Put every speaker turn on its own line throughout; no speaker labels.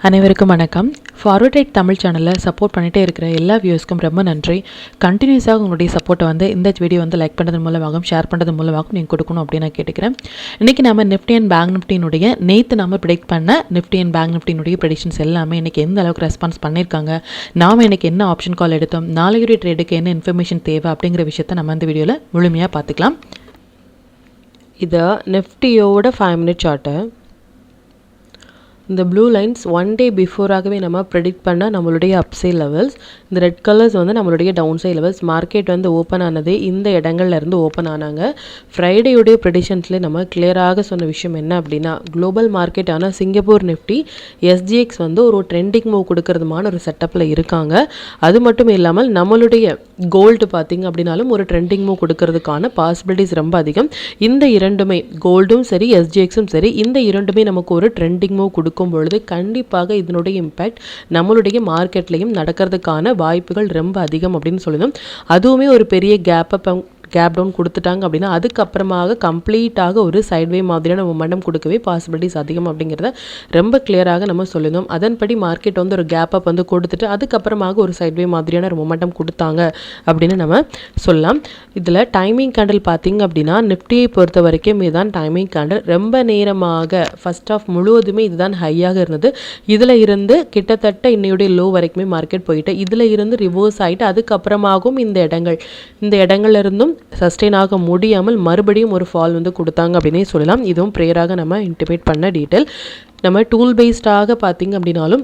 அனைவருக்கும் வணக்கம். Forward right Tamil சேனலில் சப்போர்ட் பண்ணிகிட்டே இருக்கிற எல்லா வியூஸ்க்கும் ரொம்ப நன்றி. கண்டினியூஸாக உங்களுடைய சப்போர்ட்டை இந்த வீடியோ லைக் பண்ணுறது மூலமாகவும் ஷேர் பண்ணுறது மூலமாகவும் நீங்கள் கொடுக்கணும் அப்படின்னு நான் கேட்டுக்கிறேன். இன்றைக்கி நம்ம நிஃப்டி அண்ட் பேங்க் நிஃப்டினுடைய நேற்று நம்ம ப்ரெடிக்ட் பண்ண நிஃப்டி அண்ட் பேங்க் நிஃப்டினுடைய ப்ரெடிக்ஷன்ஸ் எல்லாமே இன்றைக்கி எந்த அளவுக்கு ரெஸ்பான்ஸ் பண்ணியிருக்காங்க, நாம் இன்றைக்கி என்ன ஆப்ஷன் கால் எடுத்தோம், நாளைக்குரிய ட்ரேடுக்கு என்ன இன்ஃபர்மேஷன் தேவை அப்படிங்கிற விஷயத்தை நம்ம இந்த வீடியோவில் முழுமையாக பார்த்துக்கலாம்.
இது நிஃப்டியோட 5 மினிட் சார்ட்டு. இந்த ப்ளூ லைன்ஸ் 1 டே பிஃபோராகவே நம்ம ப்ரெடிக்ட் பண்ண நம்மளுடைய அப்சைட் லெவல்ஸ். இந்த ரெட் கலர்ஸ் நம்மளுடைய downside levels. Market open ஆனது இந்த இடங்கள்லேருந்து ஓப்பன் ஆனாங்க. ஃப்ரைடேயுடைய ப்ரெடிக்ஷன்ஸ்லேயே நம்ம கிளியராக சொன்ன விஷயம் என்ன அப்படின்னா, குளோபல் மார்க்கெட்டான சிங்கப்பூர் நிஃப்டி SGX ஒரு ட்ரெண்டிங் மூவ் கொடுக்கறதுமான ஒரு செட்டப்பில் இருக்காங்க. அது மட்டும் இல்லாமல் நம்மளுடைய கோல்டு பார்த்திங்க அப்படின்னாலும் ஒரு ட்ரெண்டிங் மூவ் கொடுக்கறதுக்கான பாசிபிலிட்டிஸ் ரொம்ப அதிகம். இந்த இரண்டுமே, கோல்டும் சரி SGXம் சரி, இந்த இரண்டுமே நமக்கு ஒரு ட்ரெண்டிங் மூவ் கொடுக்கும் பொழுது கண்டிப்பாக இதனுடைய இம்பேக்ட் நம்மளுடைய மார்க்கெட்லையும் நடக்கிறதுக்கான வாய்ப்புகள் ரொம்ப அதிகம் அப்படின்னு சொல்லணும். அதுவுமே ஒரு பெரிய கேப் டவுன் கொடுத்துட்டாங்க அப்படின்னா அதுக்கப்புறமாக கம்ப்ளீட்டாக ஒரு சைட்வே மாதிரியான மொமெண்டம் கொடுக்கவே பாசிபிலிட்டிஸ் அதிகம் அப்படிங்கிறத ரொம்ப கிளியராக நம்ம சொல்லணும். அதன்படி மார்க்கெட் ஒரு கேப் அப் கொடுத்துட்டு அதுக்கப்புறமாக ஒரு சைட்வே மாதிரியான ஒரு மொமெண்டம் கொடுத்தாங்க அப்படின்னு நம்ம சொல்லலாம். இதில் டைமிங் கேண்டில் பார்த்திங்க அப்படின்னா நிஃப்டியை பொறுத்த வரைக்கும் இதுதான் டைமிங் கேண்டில். ரொம்ப நேரமாக ஃபர்ஸ்ட் ஆஃப் முழுவதுமே இதுதான் ஹையாக இருந்தது. இதில் இருந்து கிட்டத்தட்ட இன்னையுடைய லோ வரைக்குமே மார்க்கெட் போயிட்டு இதில் இருந்து ரிவர்ஸ் ஆகிட்டு அதுக்கப்புறமாகவும் இந்த இடங்கள்ல இருந்தும் சஸ்டெயின் ஆக முடியாமல் மறுபடியும் ஒரு ஃபால் கொடுத்தாங்க அப்படின்னே சொல்லலாம். இதுவும் ப்ரேயராக நம்ம இன்டிமேட் பண்ண டீட்டெயில். நம்ம டூல் பேஸ்டாக பார்த்திங்க அப்படின்னாலும்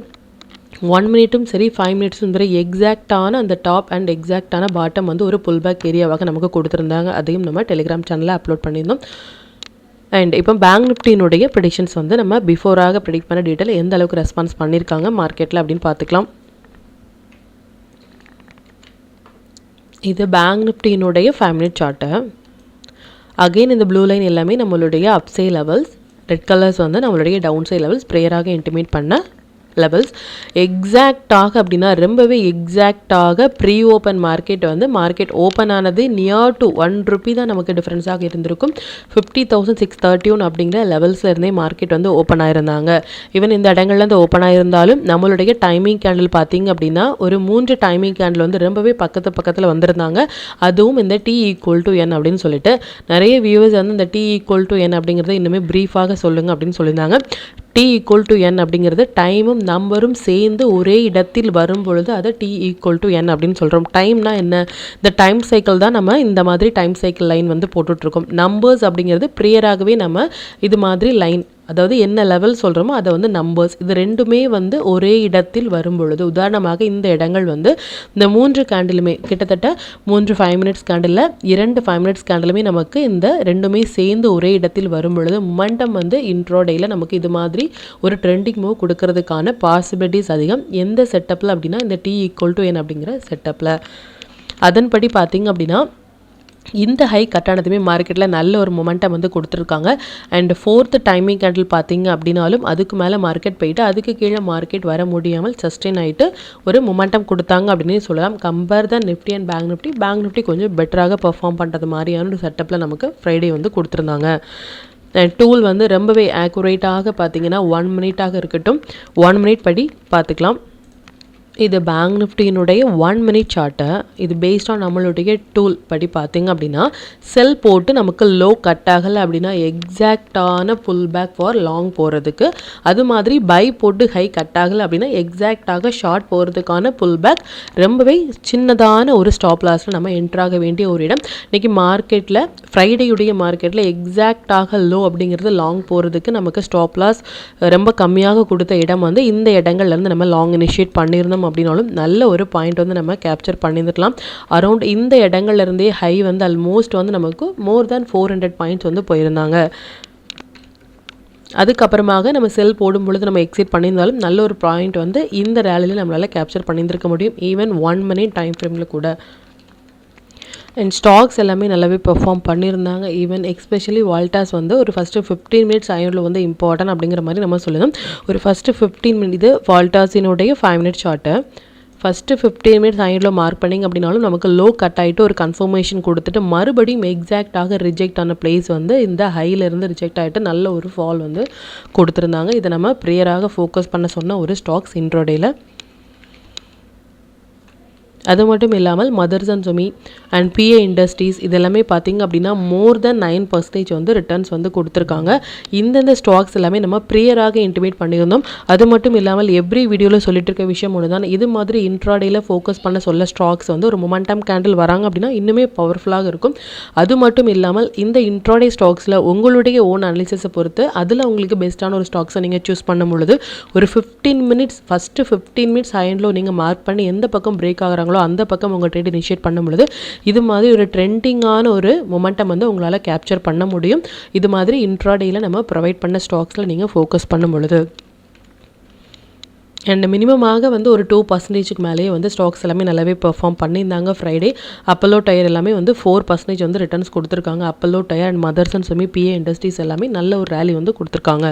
1 மினிட்டும் சரி 5 மினிட்ஸும் சரி எக்ஸாக்டான அந்த டாப் அண்ட் எக்ஸாக்டான பாட்டம் ஒரு புல் பேக் ஏரியாவாக நமக்கு கொடுத்துருந்தாங்க. அதையும் நம்ம டெலிகிராம் சேனலில் அப்லோட் பண்ணியிருந்தோம். அண்ட் இப்போ பேங்க் நிஃப்டினுடைய ப்ரெடிக்ஷன்ஸ் நம்ம பிஃபோராக ப்ரெடிக்ட் பண்ண டீட்டெயில் எந்த அளவுக்கு ரெஸ்பான்ஸ் பண்ணியிருக்காங்க மார்க்கெட்டில் அப்படின்னு பார்த்துக்கலாம். இது பேங்க் நிஃப்டியினுடைய 5 மினிட் சார்ட்டு. அகெயின் இந்த ப்ளூ லைன் எல்லாமே நம்மளுடைய அப்சைட் லெவல்ஸ், ரெட் கலர்ஸ் நம்மளுடைய டவுன் சைட் லெவல்ஸ், ப்ரேயராக இன்டிமேட் பண்ண லெவல்ஸ். எக்ஸாக்டாக அப்படின்னா ரொம்பவே எக்ஸாக்டாக ப்ரீ ஓப்பன் மார்க்கெட் ஓப்பன் ஆனது நியர் டு 1 ரூபி தான் நமக்கு டிஃப்ரென்ஸாக இருந்திருக்கும். 50,631 அப்படிங்கிற லெவல்ஸில் இருந்தே மார்க்கெட் ஓப்பன் ஆயிருந்தாங்க. ஈவன் இந்த இடங்கள்லேருந்து ஓப்பன் ஆயிருந்தாலும் நம்மளுடைய டைமிங் கேண்டில் பார்த்திங்க அப்படின்னா ஒரு 3 டைமிங் கேண்டில் ரொம்பவே பக்கத்தில் வந்திருந்தாங்க. அதுவும் இந்த T=N அப்படின்னு சொல்லிட்டு நிறைய வியூவர்ஸ் இந்த T=N அப்படிங்கிறத இன்னுமே ப்ரீஃபாக சொல்லுங்க அப்படின்னு சொல்லியிருந்தாங்க. T=N அப்படிங்கிறது டைமும் நம்பரும் சேர்ந்து ஒரே இடத்தில் வரும் பொழுது அதை T=N அப்படின்னு சொல்கிறோம். டைம்னா என்ன? இந்த டைம் சைக்கிள் தான் நம்ம இந்த மாதிரி டைம் சைக்கிள் லைன் போட்டுட்ருக்கோம். நம்பர்ஸ் அப்படிங்கிறது ப்ரேயராகவே நம்ம இது மாதிரி லைன், அதாவது என்ன லெவல் சொல்கிறோமோ அதை நம்பர்ஸ், இது ரெண்டுமே ஒரே இடத்தில் வரும் பொழுது, உதாரணமாக இந்த இடங்கள் இந்த 3 கேண்டிலுமே கிட்டத்தட்ட 3 5 மினிட்ஸ் கேண்டில், 2 5 மினிட்ஸ் கேண்டிலுமே நமக்கு இந்த ரெண்டுமே சேர்ந்து ஒரே இடத்தில் வரும் பொழுது மொமெண்டம் இன்ட்ரோடேயில் நமக்கு இது மாதிரி ஒரு ட்ரெண்டிங் மூவ் கொடுக்கறதுக்கான பாசிபிலிட்டிஸ் அதிகம். எந்த செட்டப்பில் அப்படின்னா இந்த T=N அப்படிங்கிற செட்டப்பில். அதன்படி பார்த்திங்க அப்படின்னா இந்த ஹை கட்டானதுமே மார்க்கெட்டில் நல்ல ஒரு மொமெண்டம் கொடுத்துருக்காங்க. அண்ட் 4th டைமிங் கேண்டில் பார்த்திங்க அப்படின்னாலும் அதுக்கு மேலே மார்க்கெட் போயிட்டு அதுக்கு கீழே மார்க்கெட் வர முடியாமல் சஸ்டெயின் ஆகிட்டு ஒரு மொமெண்டம் கொடுத்தாங்க அப்படின்னு சொல்லலாம். Compare the Nifty and bank Nifty கொஞ்சம் பெட்டராக பெர்ஃபார்ம் பண்ணுறது மாதிரியான ஒரு செட்டப்பில் நமக்கு ஃப்ரைடே கொடுத்துருந்தாங்க. டூல் ரொம்பவே ஆக்குரேட்டாக பார்த்திங்கன்னா 1 மினிட்டாக இருக்கட்டும், 1 மினிட் படி பார்த்துக்கலாம். இது பேங்க் நிஃப்டியினுடைய 1 மினிட் சார்ட்டை. இது பேஸ்ட் ஆன் நம்மளுடைய டூல் படி பார்த்திங்க அப்படின்னா செல் போட்டு நமக்கு லோ கட் ஆகலை அப்படின்னா எக்ஸாக்டான புல் பேக் ஃபார் லாங் போகிறதுக்கு, அது மாதிரி பை போட்டு ஹை கட் ஆகலை அப்படின்னா எக்ஸாக்டாக ஷார்ட் போகிறதுக்கான புல் பேக், ரொம்பவே சின்னதான ஒரு ஸ்டாப் லாஸில் நம்ம என்ட்ராக வேண்டிய ஒரு இடம். இன்றைக்கி மார்க்கெட்டில் ஃப்ரைடேயுடைய மார்க்கெட்டில் எக்ஸாக்டாக லோ அப்படிங்கிறது லாங் போகிறதுக்கு நமக்கு ஸ்டாப் லாஸ் ரொம்ப கம்மியாக கொடுத்த இடம் இந்த இடங்கள்லேருந்து நம்ம லாங் இனிஷியேட் பண்ணியிருந்தோம் அப்படின்னாலும் நல்ல ஒரு பாயிண்ட் நம்ம கேப்சர் பண்ணியிருக்கலாம். அரௌண்ட் இந்த இடங்கள்ல இருந்தே ஹை ஆல்மோஸ்ட் நமக்கு மோர் தேன் 400 பாயிண்ட்ஸ் போயிருந்தாங்க. அதுக்கப்புறமாக நம்ம செல் போடும் பொழுது நம்ம எக்ஸிட் பண்ணியிருந்தாலும் நல்ல ஒரு பாயிண்ட் இந்த ரேலியில் நம்மளால் கேப்சர் பண்ணியிருந்திருக்க முடியும். ஈவன் 1 மினிட் டைம் ஃப்ரேமில் கூட. அண்ட் ஸ்டாக்ஸ் எல்லாமே நல்லாவே பெர்ஃபார்ம் பண்ணியிருந்தாங்க. ஈவன் எக்ஸ்பெஷலி வால்டாஸ் ஒரு ஃபஸ்ட்டு 15 மினிட்ஸ் ஐனில் இம்பார்ட்டன்ட் அப்படிங்கிற மாதிரி நம்ம சொல்லணும். ஒரு ஃபஸ்ட்டு 15 மினிட் இது வால்டாஸினுடைய 5 மினிட் சார்ட்டு. ஃபஸ்ட்டு 15 மினிட்ஸ் சைடில் மார்க் பண்ணிங்க அப்படின்னாலும் நமக்கு லோ கட் ஆகிட்டு ஒரு கன்ஃபர்மேஷன் கொடுத்துட்டு மறுபடியும் எக்ஸாக்டாக ரிஜெக்ட் ஆன பிளேஸ் வந்து இந்த ஹையிலேருந்து ரிஜெக்ட் ஆகிட்டு நல்ல ஒரு ஃபால் வந்து கொடுத்துருந்தாங்க. இதை நம்ம ப்ரேயராக ஃபோக்கஸ் பண்ண சொன்ன ஒரு ஸ்டாக்ஸ் இன்ட்ரோடேயில். அது மட்டும் இல்லாமல் Motherson Sumi and PI industries இதெல்லாமே பார்த்திங்க அப்படின்னா மோர் தென் 9% வந்து ரிட்டர்ன்ஸ் வந்து கொடுத்துருக்காங்க. இந்தந்த ஸ்டாக்ஸ் எல்லாமே நம்ம ப்ரேயராக இன்டிமேட் பண்ணியிருந்தோம். அது மட்டும் இல்லாமல் எவ்ரி வீடியோவில் சொல்லிட்டு இருக்க விஷயம் ஒன்று தான், இது மாதிரி இன்ட்ராடேயில் ஃபோக்கஸ் பண்ண சொல்ல ஸ்டாக்ஸ் வந்து ஒரு மொமெண்டம் கேண்டில் வராங்க அப்படின்னா இன்னுமே பவர்ஃபுல்லாக இருக்கும். அது மட்டும் இல்லாமல் இந்த இன்ட்ராடே ஸ்டாக்ஸில் உங்களுடைய ஓன் அனாலிசிஸை பொறுத்து அதில் உங்களுக்கு பெஸ்ட்டான ஒரு ஸ்டாக்ஸை நீங்கள் சூஸ் பண்ணும் பொழுது ஒரு 15 மினிட்ஸ் ஃபஸ்ட்டு 15 மினிட்ஸ் ஹைண்டில் நீங்கள் மார்க் பண்ணி எந்த பக்கம் பிரேக் ஆகிறாங்களோ அந்த பக்கம் உங்கள் ட்ரேட் இனிஷியேட் பண்ணும் பொழுது இது மாதிரி ஒரு ட்ரெண்டிங்கான ஒரு மொமெண்டம் வந்து உங்களால் கேப்சர் பண்ண முடியும். இது மாதிரி இன்ட்ராடேயில் நம்ம ப்ரொவைட் பண்ண ஸ்டாக்ஸில் நீங்கள் ஃபோக்கஸ் பண்ணும் பொழுது அண்ட் மினிமமாக வந்து ஒரு 2% மேலேயே வந்து ஸ்டாக்ஸ் எல்லாமே நல்லாவே பெர்ஃபார்ம் பண்ணியிருந்தாங்க. ஃப்ரைடே அப்பல்லோ டயர் எல்லாமே வந்து 4% வந்து ரிட்டர்ன்ஸ் கொடுத்துருக்காங்க. Apollo tyre and Motherson Sumi PI industries எல்லாமே நல்ல ஒரு ரேலி வந்து கொடுத்துருக்காங்க.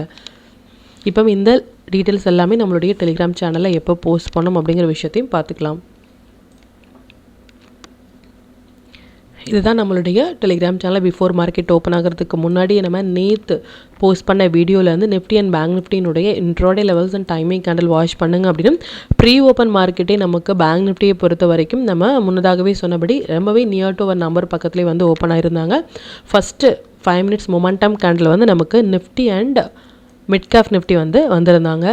இப்போ இந்த டீட்டெயில்ஸ் எல்லாமே நம்மளுடைய டெலிகிராம் சேனலில் எப்போ போஸ்ட் பண்ணணும் அப்படிங்கிற விஷயத்தையும் பார்த்துக்கலாம். இதுதான் நம்மளுடைய Telegram channel. Before market open ஆகிறதுக்கு முன்னாடி நம்ம நேற்று போஸ்ட் பண்ண வீடியோவில் வந்து நிஃப்டி அண்ட் பேங்க் நிஃப்டினுடைய intraday levels and timing candle watch பண்ணுங்க அப்படின்னு ப்ரீ ஓப்பன் மார்க்கெட்டே நமக்கு பேங்க் நிஃப்டியை பொறுத்த வரைக்கும் நம்ம முன்னதாகவே சொன்னபடி ரொம்பவே நியர் டு ஒரு நம்பர் பக்கத்துலேயே வந்து ஓப்பன் ஆயிருந்தாங்க. ஃபஸ்ட்டு 5 மினிட்ஸ் மொமெண்டம் கேண்டில் வந்து நமக்கு Nifty and mid cap Nifty வந்து வந்திருந்தாங்க.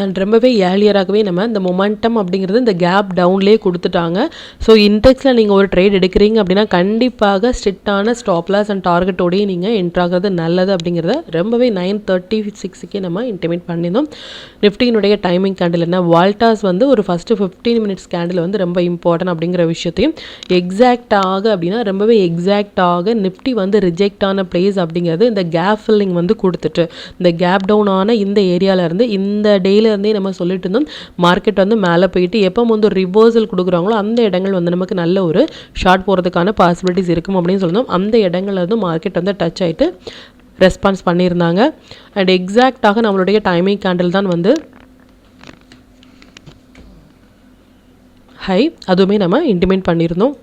அண்ட் ரொம்பவே ஏர்லியராகவே நம்ம இந்த மொமெண்டம் அப்படிங்கிறது இந்த கேப் டவுன்லேயே கொடுத்துட்டாங்க. ஸோ இன்டெக்ஸில் நீங்கள் ஒரு ட்ரேட் எடுக்கிறீங்க அப்படின்னா கண்டிப்பாக ஸ்ட்ரிக்டான ஸ்டாப்லாஸ் அண்ட் டார்கெட்டோடையே நீங்கள் என்ட்ராகிறது நல்லது அப்படிங்கிறத ரொம்பவே 9:36 நம்ம இன்டிமேட் பண்ணியிருந்தோம். நிஃப்டியினுடைய டைமிங் கேண்டில் என்ன வால்டாஸ் வந்து ஒரு ஃபஸ்ட்டு 15 மினிட்ஸ் கேண்டில் வந்து ரொம்ப இம்பார்ட்டன்ட் அப்படிங்கிற விஷயத்தையும் எக்ஸாக்டாக அப்படின்னா ரொம்பவே எக்ஸாக்டாக நிஃப்டி வந்து ரிஜெக்ட் ஆன பிளேஸ் அப்படிங்கிறது இந்த கேப் ஃபில்லிங் வந்து கொடுத்துட்டு இந்த கேப் டவுன் ஆன இந்த ஏரியாவிலேருந்து இந்த டேலேருந்தே நம்ம சொல்லிட்டு இருந்தோம் மார்க்கெட் வந்து மேலே போயிட்டு எப்போ வந்து ஒரு ரிவர்சல் கொடுக்குறாங்களோ அந்த இடங்கள் வந்து நமக்கு நல்ல ஒரு ஷார்ட் போகிறதுக்கான பாசிபிலிட்டிஸ் இருக்கும் அப்படின்னு சொல்லியிருந்தோம். அந்த இடங்கள்ல வந்து மார்க்கெட் வந்து டச் ஆகிட்டு ரெஸ்பான்ஸ் பண்ணியிருந்தாங்க. அண்ட் எக்ஸாக்டாக நம்மளுடைய டைமிங் கேண்டில் தான் வந்து ஹை, அதுவுமே நம்ம இன்டிமேட் பண்ணியிருந்தோம்.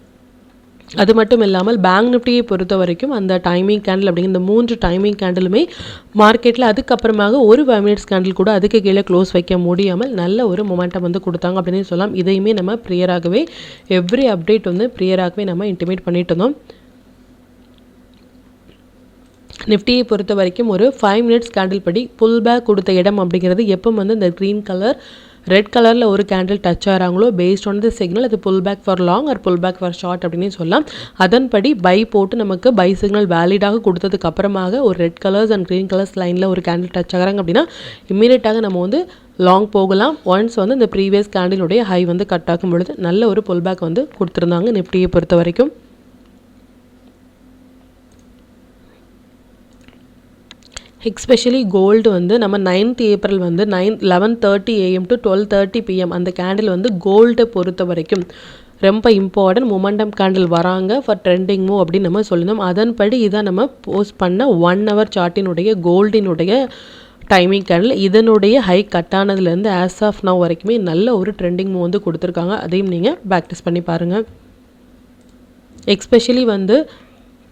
அது மட்டும் இல்லாமல் பேங்க் நிஃப்டியை பொறுத்த வரைக்கும் அந்த டைமிங் கேண்டில் அப்படிங்கிற இந்த 3 டைமிங் கேண்டிலுமே மார்க்கெட்டில் அதுக்கப்புறமாக ஒரு 5 மினிட்ஸ் கேண்டில் கூட அதுக்கு கீழே க்ளோஸ் வைக்க முடியாமல் நல்ல ஒரு மொமெண்டம் வந்து கொடுத்தாங்க அப்படின்னு சொல்லலாம். இதையுமே நம்ம ப்ரேயராகவே எவ்ரி அப்டேட் வந்து ப்ரேயராகவே நம்ம இன்டிமேட் பண்ணிட்டு இருந்தோம். நிஃப்டியை பொறுத்த வரைக்கும் ஒரு 5 மினிட்ஸ் கேண்டில் படி புல் பேக் கொடுத்த இடம் அப்படிங்கிறது எப்போ வந்து இந்த க்ரீன் கலர் ரெட் கலரில் ஒரு கேண்டில் டச் ஆகிறாங்களோ பேஸ்ட் ஆன் த சிக்னல் அது pull back for long or pull back for short அப்படின்னு சொல்லலாம். அதன்படி பை போட்டு நமக்கு பை சிக்னல் வேலிடாக கொடுத்ததுக்கு அப்புறமாக ஒரு red colours and green colours லைனில் ஒரு கேண்டில் டச் ஆகிறாங்க அப்படின்னா இம்மீடியட்டாக நம்ம வந்து லாங் போகலாம். ஒன்ஸ் வந்து இந்த ப்ரீவியஸ் கேண்டிலுடைய ஹை வந்து கட் ஆகும் பொழுது நல்ல ஒரு புல் பேக் வந்து கொடுத்துருந்தாங்க நிஃப்டியை பொறுத்த வரைக்கும். எக்ஸ்பெஷலி கோல்டு வந்து நம்ம 9th ஏப்ரல் வந்து 11:30 AM to 12:30 PM அந்த கேண்டில் வந்து கோல்டை பொறுத்த வரைக்கும் ரொம்ப இம்பார்ட்டன்ட் மொமெண்டம் கேண்டில் வராங்க ஃபார் ட்ரெண்டிங் மூவ் அப்படின்னு நம்ம சொல்லியிருந்தோம். அதன்படி இதான் நம்ம போஸ்ட் பண்ண 1 hour சார்ட்டினுடைய கோல்டினுடைய டைமிங் கேண்டில் இதனுடைய ஹை கட் ஆனதுலேருந்து ஆஸ் ஆஃப் நவ் வரைக்குமே நல்ல ஒரு ட்ரெண்டிங் மூவ் வந்து கொடுத்துருக்காங்க. அதையும் நீங்கள் ப்ராக்டிஸ் பண்ணி பாருங்கள். எக்ஸ்பெஷலி வந்து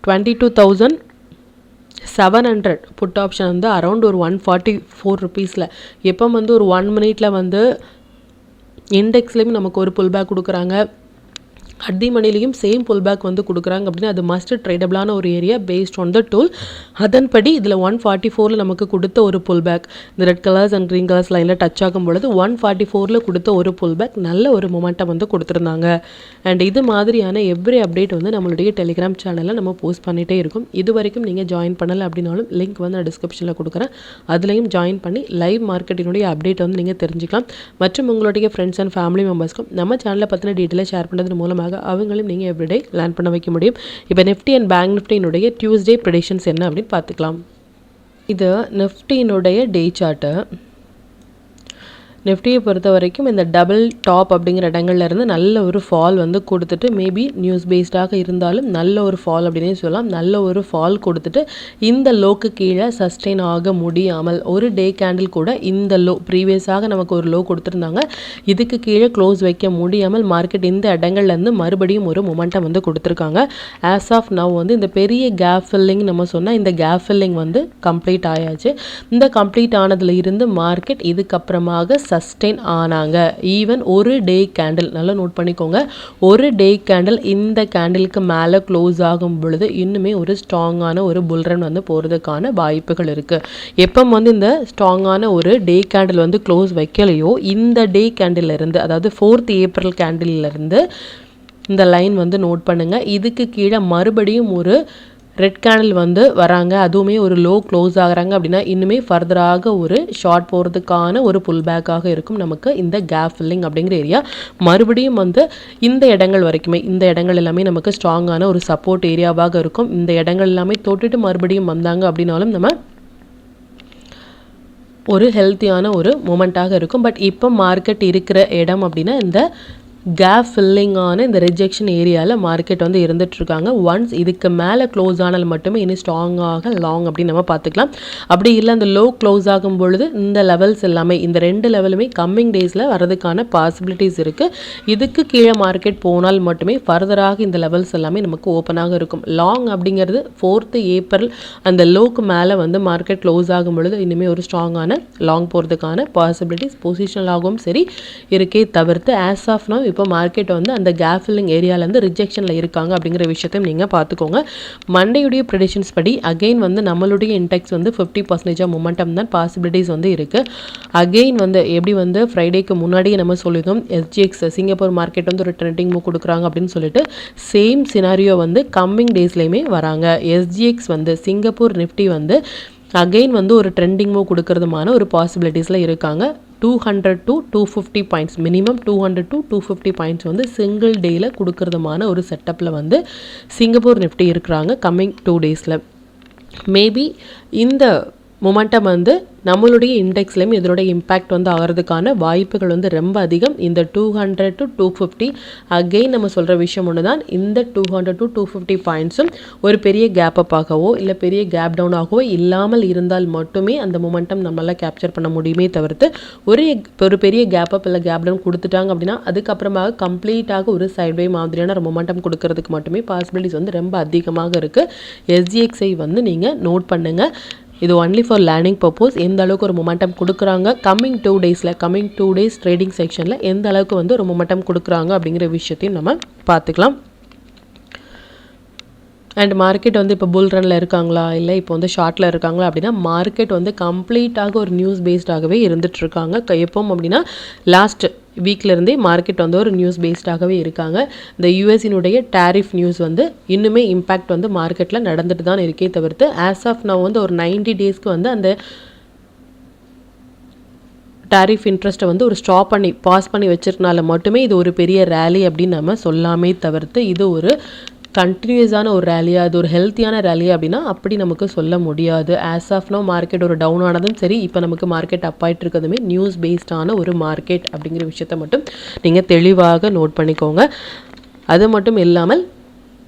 22,700 புட் ஆப்ஷன் வந்து அரௌண்ட் ஒரு 144 ருபீஸில் எப்போ வந்து ஒரு 1 மினிட்ல வந்து இண்டெக்ஸ்லேயும் நமக்கு ஒரு புல் பேக் கொடுக்குறாங்க, அட் தி மணிலையும் சேம் புல் பேக் வந்து கொடுக்குறாங்க அப்படின்னா அது மஸ்ட் ட்ரேடபிளான ஒரு area based on the tool. அதன்படி இதில் 144 நமக்கு கொடுத்த ஒரு புல் பேக் இந்த red colours and green colours லைனில் டச் ஆகும் பொழுது 144 கொடுத்த ஒரு புல் பேக் நல்ல ஒரு மொமெண்டம் வந்து கொடுத்துருந்தாங்க. அண்ட் இது மாதிரியான எவ்ரி அப்டேட் வந்து நம்மளுடைய டெலிகிராம் சேனலில் நம்ம போஸ்ட் பண்ணிகிட்டே இருக்கும். இது வரைக்கும் நீங்கள் ஜாயின் பண்ணலை அப்படின்னாலும் லிங்க் வந்து நான் டிஸ்கிரிப்ஷனில் கொடுக்குறேன், அதுலேயும் ஜாயின் பண்ணி லைவ் மார்க்கெட்டினுடைய அப்டேட் வந்து நீங்கள் தெரிஞ்சுக்கலாம். மற்றும் உங்களுடைய ஃப்ரெண்ட்ஸ் அண்ட் ஃபேமிலி மெம்பர்ஸ்க்கும் நம்ம சேனலை பற்றின டீட்டெயிலை ஷேர் பண்ணுறது மூலமாக அவங்களும் நீங்கள் எவ்ரிடே லேர்ன் பண்ண வைக்க முடியும். இப்போ நிஃப்டி அண்ட் பேங்க் நிஃப்டியினுடைய டியூஸ்டே ப்ரெடிக்ஷன்ஸ் என்ன அப்படின்னு பார்த்துக்கலாம். இது நிஃப்டியினுடைய டே சார்ட்டு. நிஃப்டியை பொறுத்த வரைக்கும் இந்த டபுள் டாப் அப்படிங்கிற இடங்கள்ல இருந்து நல்ல ஒரு ஃபால் வந்து கொடுத்துட்டு மேபி நியூஸ் பேஸ்டாக இருந்தாலும் நல்ல ஒரு ஃபால் அப்படின்னே சொல்லலாம். நல்ல ஒரு ஃபால் கொடுத்துட்டு இந்த லோக்கு கீழே சஸ்டெயின் ஆக முடியாமல் ஒரு டே கேண்டில் கூட இந்த லோ ப்ரீவியஸாக நமக்கு ஒரு லோ கொடுத்துருந்தாங்க, இதுக்கு கீழே க்ளோஸ் வைக்க முடியாமல் மார்க்கெட் இந்த இடங்கள்லேருந்து மறுபடியும் ஒரு மொமெண்டம் வந்து கொடுத்துருக்காங்க. ஆஸ் ஆஃப் நவ் வந்து இந்த பெரிய கேப் ஃபில்லிங் நம்ம சொன்னால் இந்த கேப் ஃபில்லிங் வந்து கம்ப்ளீட் ஆயாச்சு. இந்த கம்ப்ளீட் ஆனதுல இருந்து மார்க்கெட் இதுக்கப்புறமாக சஸ்டெயின் ஆனாங்க. ஈவன் ஒரு டே கேண்டில் நல்லா நோட் பண்ணிக்கோங்க, ஒரு டே கேண்டில் இந்த கேண்டிலுக்கு மேலே க்ளோஸ் ஆகும் பொழுது இன்னுமே ஒரு ஸ்ட்ராங்கான ஒரு புல்ரன் வந்து போகிறதுக்கான வாய்ப்புகள் இருக்குது. எப்போ வந்து இந்த ஸ்ட்ராங்கான ஒரு டே கேண்டில் வந்து க்ளோஸ் வைக்கலையோ இந்த டே கேண்டில் இருந்து, அதாவது 4th ஏப்ரல் கேண்டில்லேருந்து இந்த லைன் வந்து நோட் பண்ணுங்கள். இதுக்கு கீழே மறுபடியும் ஒரு ரெட் கேண்டில் வந்து வராங்க, அதுவுமே ஒரு லோ க்ளோஸ் ஆகிறாங்க அப்படின்னா இன்னுமே ஃபர்தராக ஒரு ஷார்ட் போகிறதுக்கான ஒரு புல் பேக்காக இருக்கும் நமக்கு இந்த கேப் ஃபில்லிங் அப்படிங்கிற ஏரியா. மறுபடியும் வந்து இந்த இடங்கள் வரைக்குமே, இந்த இடங்கள் எல்லாமே நமக்கு ஸ்ட்ராங்கான ஒரு சப்போர்ட் ஏரியாவாக இருக்கும். இந்த இடங்கள் எல்லாமே தொட்டுட்டு மறுபடியும் வந்தாங்க அப்படின்னாலும் நம்ம ஒரு ஹெல்த்தியான ஒரு மூமெண்ட்டாக இருக்கும். பட் இப்போ மார்க்கெட் இருக்கிற இடம் அப்படின்னா இந்த கேப் ஃபில்லிங்கான இந்த ரிஜெக்ஷன் ஏரியாவில் மார்க்கெட் வந்து இருந்துகிட்ருக்காங்க. ஒன்ஸ் இதுக்கு மேலே க்ளோஸ் ஆனால் மட்டுமே இன்னும் ஸ்ட்ராங்காக லாங் அப்படின்னு நம்ம பார்த்துக்கலாம். அப்படி இல்லை அந்த லோ க்ளோஸ் ஆகும் பொழுது இந்த லெவல்ஸ் எல்லாமே, இந்த 2 லெவலுமே கம்மிங் டேஸில் வரதுக்கான பாசிபிலிட்டிஸ் இருக்குது. இதுக்கு கீழே மார்க்கெட் போனால் மட்டுமே ஃபர்தராக இந்த லெவல்ஸ் எல்லாமே நமக்கு ஓப்பனாக இருக்கும். லாங் அப்படிங்கிறது 4th ஏப்ரல் அந்த லோக்கு மேலே வந்து மார்க்கெட் க்ளோஸ் ஆகும் பொழுது இன்னுமே ஒரு ஸ்ட்ராங்கான லாங் போகிறதுக்கான பாசிபிலிட்டிஸ் பொசிஷனலாகவும் சரி இருக்கே தவிர்த்து ஆஸ் ஆஃப் நவ் இப்போ மார்க்கெட் வந்து அந்த கேப் ஃபில்லிங் ஏரியாவிலேருந்து ரிஜெக்ஷனில் இருக்காங்க அப்படிங்கிற விஷயத்தையும் நீங்கள் பார்த்துக்கோங்க. மண்டேயுடைய ப்ரெடிஷன்ஸ் படி அகெயின் வந்து நம்மளுடைய இன்டெக்ஸ் வந்து 50% மொமெண்டம் தான் பாசிபிலிட்டிஸ் வந்து இருக்குது. அகெயின் வந்து எப்படி வந்து ஃப்ரைடேக்கு முன்னாடியே நம்ம சொல்லியிருந்தோம் SGX சிங்கப்பூர் மார்க்கெட் வந்து ஒரு ட்ரெண்டிங் மூவ் கொடுக்குறாங்க அப்படின்னு சொல்லிட்டு சேம் சினாரியோ வந்து கம்மிங் டேஸ்லேயுமே வராங்க. SGX வந்து சிங்கப்பூர் நிஃப்டி வந்து அகெயின் வந்து ஒரு ட்ரெண்டிங் மூவ் கொடுக்கறதுமான ஒரு பாசிபிலிட்டிஸில் இருக்காங்க. 200 to 250 points, minimum 200 to 250 points வந்து சிங்கிள் டேயில் கொடுக்கறதுமான ஒரு செட்டப்பில் வந்து சிங்கப்பூர் நிஃப்டி இருக்கிறாங்க கம்மிங் 2 டேஸில். மேபி இந்த மொமெண்டம் வந்து நம்மளுடைய இண்டெக்ஸ்லேயும் இதனுடைய இம்பேக்ட் வந்து ஆகிறதுக்கான வாய்ப்புகள் வந்து ரொம்ப அதிகம். இந்த 200 to 250 அகெயின் நம்ம சொல்கிற விஷயம் ஒன்று தான், இந்த 200 to 250 பாயிண்ட்ஸும் ஒரு பெரிய கேப் அப் ஆகவோ இல்லை பெரிய கேப் டவுன் ஆகவோ இல்லாமல் இருந்தால் மட்டுமே அந்த மொமெண்டம் நம்மளால் கேப்சர் பண்ண முடியுமே தவிர்த்து ஒரு பெரிய கேப் அப் இல்லை கேப் டவுன் கொடுத்துட்டாங்க அப்படின்னா அதுக்கப்புறமாக கம்ப்ளீட்டாக ஒரு சைட்வே மாதிரியான ஒரு மொமெண்டம் கொடுக்கறதுக்கு மட்டுமே பாசிபிலிட்டிஸ் வந்து ரொம்ப அதிகமாக இருக்குது. SGXஐ வந்து நீங்கள் நோட் பண்ணுங்கள். இது ஒன்லி ஃபார் லேர்னிங் பர்பஸ். எந்த அளவுக்கு ஒரு மொமெண்டம் கொடுக்குறாங்க கம்மிங் 2 டேஸ் ட்ரேடிங் செக்ஷனில் எந்த அளவுக்கு வந்து ஒரு மொமெண்டம் கொடுக்குறாங்க அப்படிங்கிற விஷயத்தையும் நம்ம பார்த்துக்கலாம். அண்ட் மார்க்கெட் வந்து இப்போ புல் ரனில் இருக்காங்களா இல்லை இப்போ வந்து ஷார்ட்டில் இருக்காங்களா அப்படின்னா மார்க்கெட் வந்து கம்ப்ளீட்டாக ஒரு நியூஸ் பேஸ்டாகவே இருந்துகிட்ருக்காங்க. எப்போவும் அப்படின்னா லாஸ்ட் வீக்லேருந்தே மார்க்கெட் வந்து ஒரு நியூஸ் பேஸ்டாகவே இருக்காங்க. இந்த யூஎஸ்னுடைய டேரிஃப் நியூஸ் வந்து இன்னுமே இம்பேக்ட் வந்து மார்க்கெட்டில் நடந்துட்டு தான் இருக்கே தவிர்த்து ஆஸ் ஆஃப் நவ் வந்து ஒரு 90 டேஸ்க்கு வந்து அந்த டேரிஃப் இன்ட்ரெஸ்ட்டை வந்து ஒரு ஸ்டாப் பண்ணி பாஸ் பண்ணி வச்சிருக்கனால மட்டுமே இது ஒரு பெரிய ரேலி அப்படின்னு நம்ம சொல்லாமே தவிர்த்து இது ஒரு கண்டினியூஸான ஒரு ரேலியா, அது ஒரு ஹெல்த்தியான ரேலியா அப்படின்னா அப்படி நமக்கு சொல்ல முடியாது. ஆஸ் ஆஃப் நோ மார்க்கெட் ஒரு டவுன் ஆனதும் சரி, இப்போ நமக்கு மார்க்கெட் அப் ஆகிட்டு இருக்கிறதுமே நியூஸ் பேஸ்டான ஒரு மார்க்கெட் அப்படிங்கிற விஷயத்த மட்டும் நீங்கள் தெளிவாக நோட் பண்ணிக்கோங்க. அது மட்டும் இல்லாமல்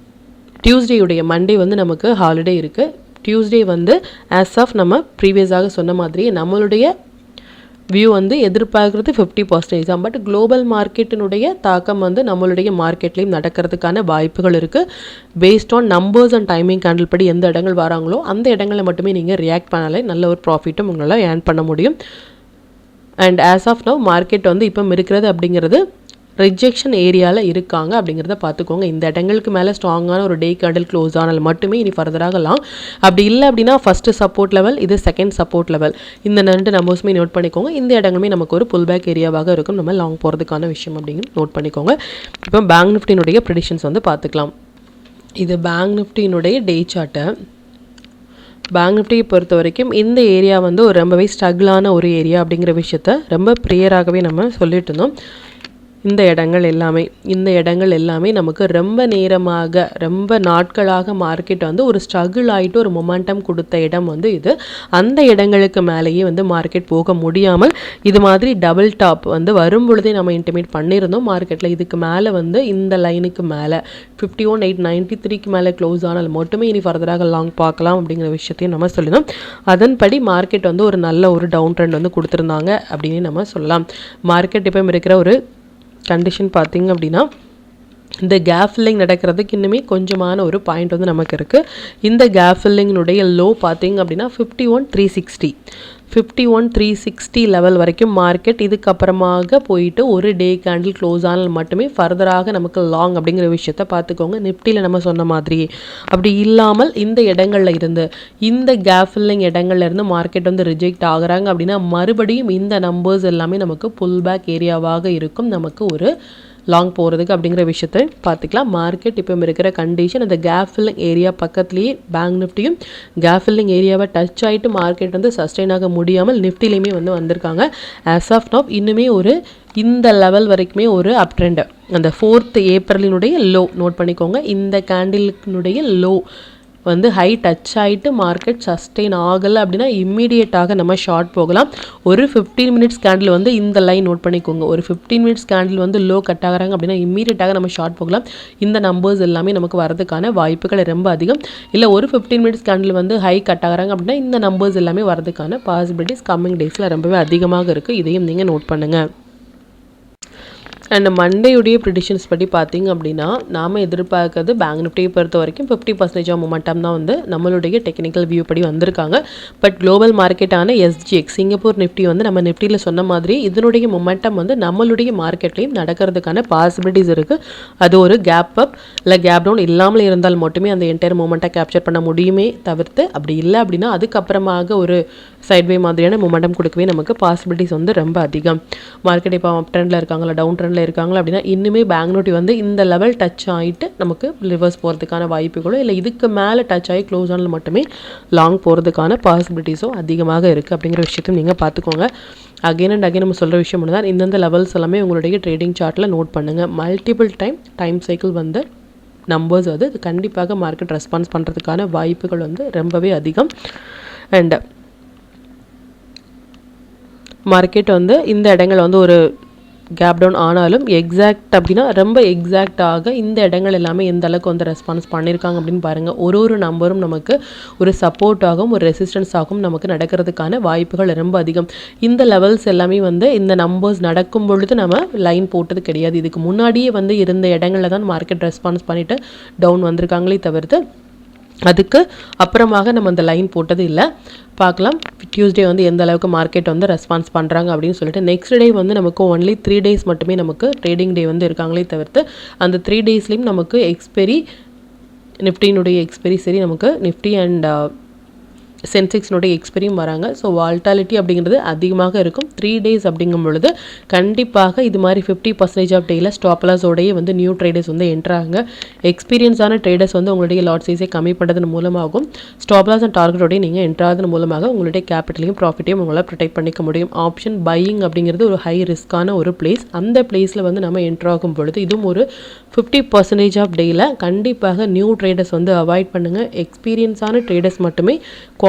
டியூஸ்டேயுடைய மண்டே வந்து நமக்கு ஹாலிடே இருக்குது. டியூஸ்டே வந்து ஆஸ் ஆஃப் நம்ம ப்ரீவியஸாக சொன்ன மாதிரி நம்மளுடைய வியூ வந்து எதிர்பார்க்குறது 50% தான். பட் குளோபல் மார்க்கெட்டினுடைய தாக்கம் வந்து நம்மளுடைய மார்க்கெட்லேயும் நடக்கிறதுக்கான வாய்ப்புகள் இருக்குது. Based on numbers and timing candle படி எந்த இடங்கள் வராங்களோ அந்த இடங்களில் மட்டுமே நீங்கள் ரியாக்ட் பண்ணாலே நல்ல ஒரு ப்ராஃபிட்டும் உங்களால் ஏர்ன் பண்ண முடியும். And as of now market வந்து இப்போ இருக்கிறது அப்படிங்கிறது ரிஜெக்ஷன் ஏரியாவில் இருக்காங்க அப்படிங்கிறத பார்த்துக்கோங்க. இந்த இடங்களுக்கு மேலே ஸ்ட்ராங்கான ஒரு டே கேண்டில் க்ளோஸ் ஆனால் மட்டுமே இனி ஃபர்தராகலாம். அப்படி இல்லை அப்படின்னா ஃபஸ்ட்டு சப்போர்ட் லெவல், இது செகண்ட் சப்போர்ட் லெவல், இந்த 2 நம்பர்ஸுமே நோட் பண்ணிக்கோங்க. இந்த இடங்களுமே நமக்கு ஒரு புல் பேக் ஏரியாவாக இருக்கும், நம்ம லாங் போகிறதுக்கான விஷயம் அப்படிங்கிறது நோட் பண்ணிக்கோங்க. இப்போ பேங்க் நிஃப்டினுடைய ப்ரெடிஷன்ஸ் வந்து பார்த்துக்கலாம். இது பேங்க் நிஃப்டினுடைய டே சார்ட்டு. பேங்க் நிஃப்டியை பொறுத்த வரைக்கும் இந்த ஏரியா வந்து ஒரு ரொம்பவே ஸ்ட்ரகிளான ஒரு ஏரியா அப்படிங்கிற விஷயத்த ரொம்ப ப்ரியராகவே நம்ம சொல்லிட்டு இருந்தோம். இந்த இடங்கள் எல்லாமே நமக்கு ரொம்ப நேரமாக ரொம்ப நாட்களாக மார்க்கெட் வந்து ஒரு ஸ்ட்ரகிள் ஆகிட்டு ஒரு மொமெண்டம் கொடுத்த இடம் வந்து இது. அந்த இடங்களுக்கு மேலேயே வந்து மார்க்கெட் போக முடியாமல் இது மாதிரி டபுள் டாப் வந்து வரும் பொழுதே நம்ம இன்டிமேட் பண்ணியிருந்தோம் மார்க்கெட்டில். இதுக்கு மேலே வந்து இந்த லைனுக்கு மேலே 51,893க்கு மேலே க்ளோஸ் ஆனால் மட்டுமே இனி ஃபர்தராக லாங் பார்க்கலாம் அப்படிங்கிற விஷயத்தையும் நம்ம சொல்லினோம். அதன்படி மார்க்கெட் வந்து ஒரு நல்ல ஒரு டவுன் ட்ரெண்ட் வந்து கொடுத்துருந்தாங்க அப்படின்னு நம்ம சொல்லலாம். மார்க்கெட் இப்போ இருக்கிற ஒரு கண்டிஷன் பார்த்திங்க அப்படின்னா இந்த கேப் ஃபில்லிங் நடக்கிறதுக்கு இன்னுமே கொஞ்சமான ஒரு பாயிண்ட் வந்து நமக்கு இருக்குது. இந்த கேப் ஃபில்லிங்கினுடைய லோ பார்த்திங்க அப்படின்னா 51,360 லெவல் வரைக்கும் மார்க்கெட் இதுக்கப்புறமாக போயிட்டு ஒரு டே கேண்டில் க்ளோஸ் ஆனால் மட்டுமே ஃபர்தராக நமக்கு லாங் அப்படிங்கிற விஷயத்த பார்த்துக்கோங்க. நிஃப்டியில் நம்ம சொன்ன மாதிரி அப்படி இல்லாமல் இந்த இடங்கள்ல இருந்து இந்த கேப் ஃபில்லிங் இடங்கள்ல இருந்து மார்க்கெட் வந்து ரிஜெக்ட் ஆகுறாங்க அப்படின்னா மறுபடியும் இந்த நம்பர்ஸ் எல்லாமே நமக்கு புல் பேக் ஏரியாவாக இருக்கும், நமக்கு ஒரு லாங் போகிறதுக்கு அப்படிங்கிற விஷயத்தை பார்த்துக்கலாம். மார்க்கெட் இப்போ இருக்கிற கண்டிஷன் அந்த கேப் ஃபில்லிங் ஏரியா பக்கத்துலேயே பேங்க் நிஃப்டியும் கேப் ஃபில்லிங் ஏரியாவை டச் ஆகிட்டு மார்க்கெட் வந்து சஸ்டெயின் ஆக முடியாமல் நிஃப்டிலையுமே வந்து வந்திருக்காங்க. ஆஸ் ஆஃப் நவ் இன்னுமே ஒரு இந்த லெவல் வரைக்குமே ஒரு அப் ட்ரெண்ட். அந்த 4th ஏப்ரலினுடைய லோ நோட் பண்ணிக்கோங்க. இந்த கேண்டிலுடைய லோ வந்து ஹை டச் ஆகிட்டு மார்க்கெட் சஸ்டெயின் ஆகலை அப்படின்னா இம்மீடியட்டாக நம்ம ஷார்ட் போகலாம். ஒரு 15 மினிட்ஸ் கேண்டில் வந்து இந்த லைன் நோட் பண்ணிக்கோங்க. ஒரு 15 மினிட்ஸ் கேண்டில் வந்து லோ கட் ஆகிறாங்க அப்படின்னா இம்மீடியட்டாக நம்ம ஷார்ட் போகலாம். இந்த நம்பர்ஸ் எல்லாமே நமக்கு வரதுக்கான வாய்ப்புகள் ரொம்ப அதிகம். இல்லை ஒரு 15 மினிட்ஸ் கேண்டில் வந்து ஹை கட் ஆகிறாங்க அப்படின்னா இந்த நம்பர்ஸ் எல்லாமே வரதுக்கான பாசிபிலிட்டிஸ் கம்மிங் டேஸில் ரொம்பவே அதிகமாக இருக்குது. இதையும் நீங்கள் நோட் பண்ணுங்கள். அண்ட் மண்டேயுடைய ப்ரிடிஷன்ஸ் படி பார்த்திங்க அப்படின்னா நாம் எதிர்பார்க்கறது பேங்க் நிஃப்டியை பொறுத்த வரைக்கும் 50% மொமெண்டம் தான் வந்து நம்மளுடைய டெக்னிக்கல் வியூ படி வந்திருக்காங்க. பட் குளோபல் மார்க்கெட்டான SGX சிங்கப்பூர் நிஃப்டி வந்து நம்ம நிஃப்டியில் சொன்ன மாதிரி இதனுடைய மொமெண்டம் வந்து நம்மளுடைய மார்க்கெட்லேயும் நடக்கிறதுக்கான பாசிபிலிட்டிஸ் இருக்குது. அது ஒரு கேப் அப் இல்லை கேப் டவுன் இல்லாமல் இருந்தால் மட்டுமே அந்த என்டையர் மொமெண்ட்டை கேப்சர் பண்ண முடியுமே தவிர்த்து அப்படி இல்லை அப்படின்னா அதுக்கப்புறமாக ஒரு சைட்வே மாதிரியான மொமெண்டம் கொடுக்கவே நமக்கு பாசிபிலிட்டிஸ் வந்து ரொம்ப அதிகம். மார்க்கெட் இப்போ அப் ட்ரெண்டில் இருக்காங்களா டவுன் ட்ரெண்டில் இருக்காங்களா அப்படின்னா இன்னுமே பேங்க் நிஃப்டி வந்து இந்த லெவல் டச் ஆகிட்டு நமக்கு ரிவர்ஸ் போகிறதுக்கான வாய்ப்புகளும் இல்லை இதுக்கு மேலே டச் ஆகி க்ளோஸ் ஆனால் மட்டுமே லாங் போகிறதுக்கான பாசிபிலிட்டிஸும் அதிகமாக இருக்குது அப்படிங்கிற விஷயத்தையும் நீங்கள் பார்த்துக்கோங்க. அகைன் அண்ட் அகைன் நம்ம சொல்கிற விஷயம் தான் இந்தந்த லெவல்ஸ் எல்லாமே உங்களுடைய ட்ரேடிங் சார்ட்டில் நோட் பண்ணுங்கள். மல்டிபிள் டைம் சைக்கிள் வந்து நம்பர்ஸ் அது கண்டிப்பாக மார்க்கெட் ரெஸ்பான்ஸ் பண்ணுறதுக்கான வாய்ப்புகள் வந்து ரொம்பவே அதிகம். அண்ட் மார்க்கெட் வந்து இந்த இடங்கள் வந்து ஒரு கேப் டவுன் ஆனாலும் எக்ஸாக்ட் அப்படின்னா ரொம்ப எக்ஸாக்டாக இந்த இடங்கள் எல்லாமே எந்த அளவுக்கு வந்து ரெஸ்பான்ஸ் பண்ணியிருக்காங்க அப்படின்னு பாருங்கள். ஒரு நம்பரும் நமக்கு ஒரு சப்போர்ட்டாகவும் ஒரு ரெசிஸ்டன்ஸாகவும் நமக்கு நடக்கிறதுக்கான வாய்ப்புகள் ரொம்ப அதிகம். இந்த லெவல்ஸ் எல்லாமே வந்து இந்த நம்பர்ஸ் நடக்கும் பொழுது நம்ம லைன் போட்டது கிடையாது. இதுக்கு முன்னாடியே வந்து இருந்த இடங்களில் தான் மார்க்கெட் ரெஸ்பான்ஸ் பண்ணிவிட்டு டவுன் வந்திருக்காங்களே தவிர்த்து அதுக்கு அப்புறமாக நம்ம அந்த லைன் போட்டது இல்லை. பார்க்கலாம் டியூஸ்டே வந்து எந்த அளவுக்கு மார்க்கெட் வந்து ரெஸ்பான்ஸ் பண்ணுறாங்க அப்படின்னு சொல்லிட்டு. நெக்ஸ்ட் டே வந்து நமக்கு ஒன்லி 3 days மட்டுமே நமக்கு ட்ரேடிங் டே வந்து இருக்காங்களே தவிர்த்து அந்த 3 daysலேயும் நமக்கு எக்ஸ்பெரி நிஃப்டியினுடைய எக்ஸ்பெரி சரி நமக்கு நிஃப்டி அண்ட் சென்செக்ஸ்னுடைய எக்ஸ்பெரியும் வராங்க. ஸோ வால்டாலிட்டி அப்படிங்கிறது அதிகமாக இருக்கும் 3 days அப்படிங்கும் பொழுது கண்டிப்பாக இது மாதிரி 50% ஆஃப் டேயில் ஸ்டாப் லாஸோடையே வந்து நியூ ட்ரேடர்ஸ் வந்து என்ட்ராங்க. எக்ஸ்பீரியன்ஸான ட்ரேடர்ஸ் வந்து உங்களுடைய லாட் சைஸை கம்மி பண்ணுறதன் மூலமாகவும் ஸ்டாப் லாஸ் அண்ட் டார்கெட்டோடய நீங்கள் என்ட்ராதன் மூலமாக உங்களுடைய கேபிட்டலையும் ப்ராஃபிட்டையும் உங்களால் ப்ரொடெக்ட் பண்ணிக்க முடியும். ஆப்ஷன் பையிங் அப்படிங்கிறது ஒரு ஹை ரிஸ்க்கான ஒரு பிளேஸ். அந்த பிளேஸில் வந்து நம்ம என்ட்ராகும் பொழுது இதுவும் ஒரு 50% ஆஃப் டேயில் கண்டிப்பாக நியூ ட்ரேடர்ஸ் வந்து அவாய்ட் பண்ணுங்கள். எக்ஸ்பீரியன்ஸான ட்ரேடர்ஸ் மட்டுமே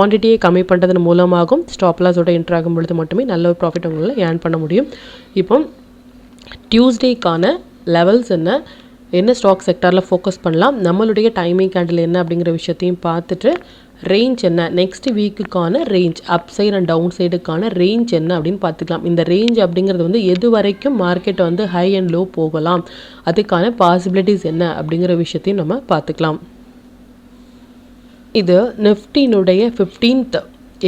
குவான்டிட்டியை கம்மி பண்ணுறதன் மூலமாகவும் ஸ்டாப் லாஸோட என்ட்ரு ஆகும் பொழுது மட்டுமே நல்ல ஒரு ப்ராஃபிட் உங்களால் ஏர்ன் பண்ண முடியும். இப்போ டியூஸ்டேக்கான லெவல்ஸ் என்ன ஸ்டாக் செக்டாரில் ஃபோக்கஸ் பண்ணலாம், நம்மளுடைய டைமிங் கேண்டில் என்ன அப்படிங்கிற விஷயத்தையும் பார்த்துட்டு ரேஞ்ச் என்ன நெக்ஸ்ட் வீக்குக்கான range up side and down சைடுக்கான ரேஞ்ச் என்ன அப்படின்னு பார்த்துக்கலாம். இந்த ரேஞ்ச் அப்படிங்கிறது வந்து எது வரைக்கும் மார்க்கெட் வந்து ஹை அண்ட் லோ போகலாம், அதுக்கான பாசிபிலிட்டிஸ் என்ன அப்படிங்கிற விஷயத்தையும் நம்ம பார்த்துக்கலாம். இது நிஃப்டியினுடைய 15th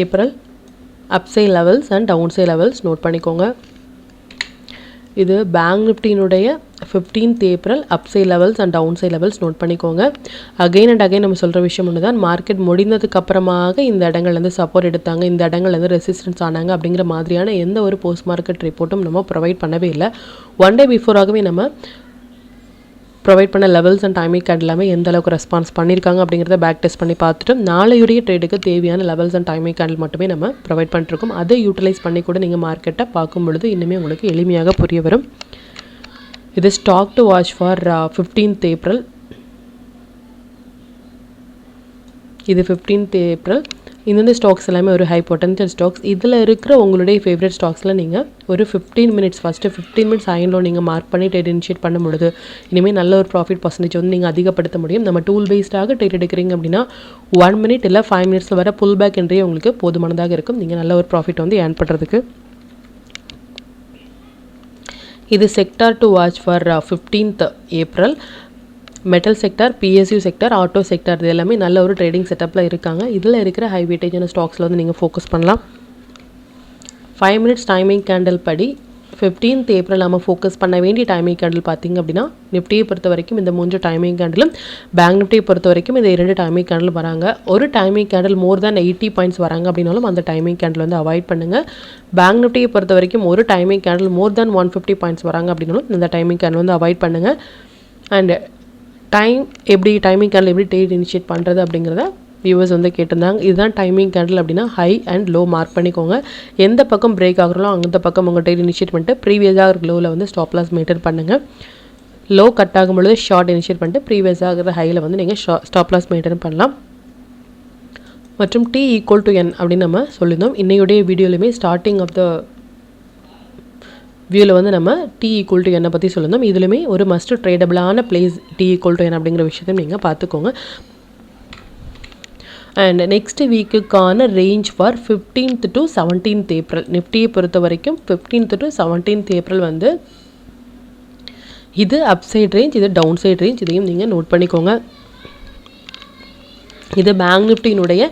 April upside levels and downside levels note பண்ணிக்கோங்க. இது பேங்க் நிஃப்டியினுடைய 15th April upside levels and downside levels note பண்ணிக்கோங்க. அகைன் அண்ட் அகைன் நம்ம சொல்கிற விஷயம் ஒன்று தான், மார்க்கெட் முடிந்ததுக்கு அப்புறமாக இந்த இடங்கள்லேருந்து சப்போர்ட் எடுத்தாங்க, இந்த இடங்கள்லேருந்து ரெசிஸ்டன்ஸ் ஆனாங்க அப்படிங்கிற மாதிரியான எந்த ஒரு போஸ்ட் மார்க்கெட் ரிப்போர்ட்டும் நம்ம ப்ரொவைட் பண்ணவே இல்லை. ஒன் டே பிஃபோராகவே நம்ம ப்ரொவைட் பண்ண லெவல்ஸ் அண்ட் டைமிங் கேண்டில் எல்லாமே எந்த அளவுக்கு ரெஸ்பான்ஸ் பண்ணியிருக்காங்க அப்படிங்கிறத பேக் டெஸ்ட் பண்ணி பார்த்துட்டு நாளையுடைய ட்ரேடுக்கு தேவையான லெவல்ஸ் அண்ட் டைமிங் கேண்டில் மட்டுமே நம்ம ப்ரொவைட் பண்ணிட்டுருக்கோம். அதை யூட்டிலைஸ் பண்ணி கூட நீங்கள் மார்க்கெட்டை பார்க்கும் பொழுது இன்னுமே உங்களுக்கு எளிமையாக புரிய வரும். இது stock to watch for 15th April. இது 15th ஏப்ரல். இந்த ஸ்டாக்ஸ் எல்லாமே ஒரு ஹை பொட்டன்ஷியல் ஸ்டாக்ஸ். இதில் இருக்கிற உங்களுடைய ஃபேவரட் ஸ்டாக்ஸில் நீங்கள் ஒரு 15 மினிட்ஸ் ஃபஸ்ட்டு 15 மினிட்ஸ் ஐன்லோ நீங்கள் மார்க் பண்ணி ட்ரேட் இனிஷியேட் பண்ண முடியுது. இனிமேல் நல்ல ஒரு ப்ராஃபிட் பர்சன்டேஜ் வந்து நீங்கள் அதிகப்படுத்த முடியும். நம்ம டூல் பேஸ்டாக ட்ரேட் எடுக்கிறீங்க அப்படின்னா 1 மினிட் இல்லை 5 மினிட்ஸில் வர புல் பேக் என்றே உங்களுக்கு போதுமானதாக இருக்கும். நீங்கள் நல்ல ஒரு ப்ராஃபிட் வந்து ஏர்ன் பண்ணுறதுக்கு. இது sector to watch for 15th April. Metal sector, PSU sector, auto sector இது எல்லாமே நல்ல ஒரு ட்ரேடிங் செட்டப்பில் இருக்காங்க. இதில் இருக்கிற ஹை வெயிட்டேஜான ஸ்டாக்ஸில் வந்து நீங்கள் ஃபோக்கஸ் பண்ணலாம். 5 மினிட்ஸ் டைமிங் கேண்டில் படி 15th ஏப்ரல் நம்ம ஃபோக்கஸ் பண்ண வேண்டிய டைமிங் கேண்டில் பார்த்திங்க அப்படின்னா நிஃப்டியை பொறுத்த வரைக்கும் இந்த 3 டைமிங் கேண்டிலும், பேங்க் நிஃப்டியை பொறுத்த வரைக்கும் இந்த 2 டைமிங் கேண்டில் வராங்க. ஒரு டைமிங் கேண்டில் மோர் தேன் 80 பாயிண்ட்ஸ் வராங்க அப்படின்னாலும் அந்த டைமிங் கேண்டில் வந்து அவாய்ட் பண்ணுங்கள். பேங்க் நிஃப்டியை பொறுத்த வரைக்கும் ஒரு டைமிங் கேண்டில் மோர் தேன் 150 பாயிண்ட்ஸ் வராங்க அப்படின்னாலும் இந்த டைமிங் கேண்டில் வந்து அவாய்ட் பண்ணுங்கள். அண்ட் டைமிங் கேண்டில் எப்படி ட்ரேட் இனிஷியேட் பண்ணுறது அப்படிங்கிறத வியூவர்ஸ் வந்து கேட்டிருந்தாங்க. இதுதான் டைமிங் கேண்டில் அப்படின்னா ஹை அண்ட் லோ மார்க் பண்ணிக்கோங்க. எந்த பக்கம் பிரேக் ஆகுறோம் அந்த பக்கம் உங்கள் ட்ரேட் இனிஷியேட் பண்ணிட்டு ப்ரீவியஸாக இருக்கிற லோவில் வந்து ஸ்டாப் லாஸ் மெயின்டைன் பண்ணுங்கள். லோ கட் ஆகும் பொழுது ஷார்ட் இனிஷியேட் பண்ணிட்டு ப்ரீவியஸாக இருக்கிற ஹையில் வந்து நீங்கள் ஸ்டாப் லாஸ் மெயின்டைன் பண்ணலாம். மற்றும் T = N அப்படின்னு நம்ம சொல்லியிருந்தோம். இன்னையுடைய வீடியோலையுமே ஸ்டார்டிங் ஆஃப் த வியூவில் வந்து நம்ம T = N பற்றி சொல்லியிருந்தோம். இதுலையுமே ஒரு மஸ்ட் ட்ரேடபிளான பிளேஸ் T = N அப்படிங்கிற விஷயத்தையும் நீங்கள் பார்த்துக்கோங்க. அண்ட் நெக்ஸ்ட் வீக்குக்கான range for 15th to 17th April. நிஃப்டியை பொறுத்த வரைக்கும் 15th to 17th ஏப்ரல் வந்து இது அப்சைட் ரேஞ்ச், இது டவுன் சைட் ரேஞ்ச். இதையும் நீங்கள் நோட் பண்ணிக்கோங்க. இது பேங்க் நிஃப்டியினுடைய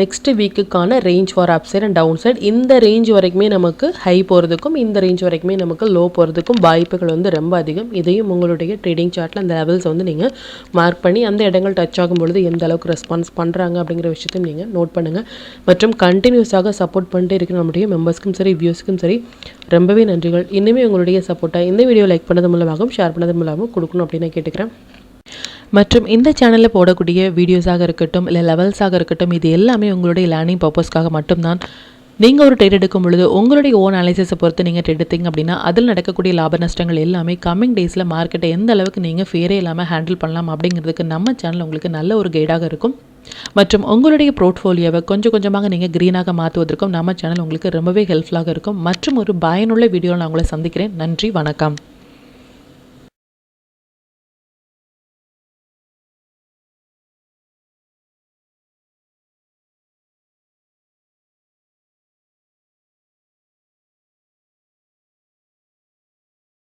நெக்ஸ்ட் வீக்குக்கான range for upside and down side. இந்த ரேஞ்ச் வரைக்குமே நமக்கு ஹை போகிறதுக்கும் இந்த ரேஞ்ச் வரைக்குமே நமக்கு லோ போகிறதுக்கும் வாய்ப்புகள் வந்து ரொம்ப அதிகம். இதையும் உங்களுடைய ட்ரேடிங் சார்ட்டில் அந்த லெவல்ஸ் வந்து நீங்கள் மார்க் பண்ணி அந்த இடங்கள் டச் ஆகும் பொழுது எந்த அளவுக்கு ரெஸ்பான்ஸ் பண்ணுறாங்க அப்படிங்கிற விஷயத்தையும் நீங்கள் நோட் பண்ணுங்கள். மற்றும் கண்டினியூஸாக சப்போர்ட் பண்ணிட்டே இருக்கிற நம்முடைய மெம்பர்ஸ்க்கும் சரி வியூஸ்க்கும் சரி ரொம்பவே நன்றிகள். இன்னுமே உங்களுடைய சப்போர்ட்டை இந்த வீடியோ லைக் பண்ணது மூலமாகவும் ஷேர் பண்ணது மூலமாகவும் கொடுக்கணும் அப்படின்னு நான் கேட்டுக்கிறேன்.
மற்றும் இந்த சேனலில் போடக்கூடிய வீடியோஸாக இருக்கட்டும் இல்லை லெவல்ஸாக இருக்கட்டும் இது எல்லாமே உங்களுடைய லேர்னிங் பர்பஸ்க்காக மட்டும்தான். நீங்கள் ஒரு ட்ரேட் எடுக்கும் பொழுது உங்களுடைய ஓன் அனாலிசிஸை பொறுத்து நீங்கள் ட்ரேட் எடுத்தீங்க அப்படின்னா அதில் நடக்கக்கூடிய லாப நஷ்டங்கள் எல்லாமே கம்மிங் டேஸில் மார்க்கெட்டை எந்த அளவுக்கு நீங்கள் ஃபேரே இல்லாமல் ஹேண்டில் பண்ணலாம் அப்படிங்கிறதுக்கு நம்ம சேனல் உங்களுக்கு நல்ல ஒரு கைடாக இருக்கும். மற்றும் உங்களுடைய போர்ட்ஃபோலியோவை கொஞ்சம் கொஞ்சமாக நீங்கள் க்ரீனாக மாற்றுவதற்கும் நம்ம சேனல் உங்களுக்கு ரொம்பவே ஹெல்ப்ஃபுல்லாக இருக்கும். மற்றும் ஒரு பயனுள்ள வீடியோவில் நான் உங்களை சந்திக்கிறேன். நன்றி, வணக்கம்.